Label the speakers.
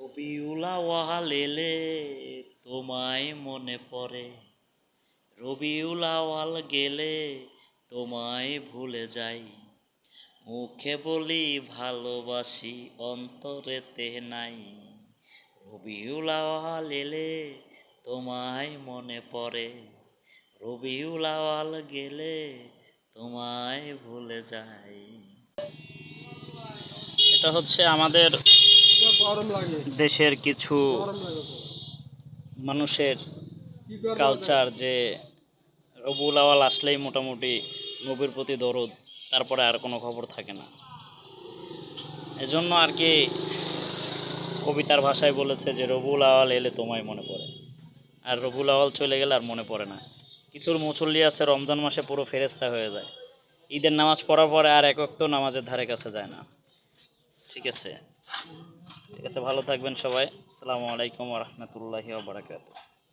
Speaker 1: রবিউল আউয়াল এলে তোমায় মনে পড়ে, রবিউল আউয়াল গেলে তোমায় ভুলে যাই। মুখে বলি ভালোবাসি অন্তরেতে নাই। রবিউল আউয়াল এলে তোমায় মনে পড়ে, রবিউল আউয়াল গেলে তোমায় ভুলে যাই। এটা হচ্ছে আমাদের দেশের কিছু মানুষের কালচার, যে রবিউল আউয়াল আসলেই মোটামুটি নবীর প্রতি দরদ, তারপরে আর কোনো খবর থাকে না। এজন্য আর কি কবিতার ভাষায় বলেছে যে রবিউল আউয়াল এলে তোমায় মনে পড়ে, আর রবিউল আউয়াল চলে গেলে আর মনে পড়ে না। কিছুর মুসল্লি আছে রমজান মাসে পুরো ফেরেশতা হয়ে যায়, ঈদের নামাজ পড়ার পরে আর এক ওয়াক্ত নামাজের ধারে কাছে যায় না। ঠিক আছে, ভালো থাকবেন সবাই। আসসালামু আলাইকুম ওয়া রাহমাতুল্লাহি ওয়া বারাকাতুহু।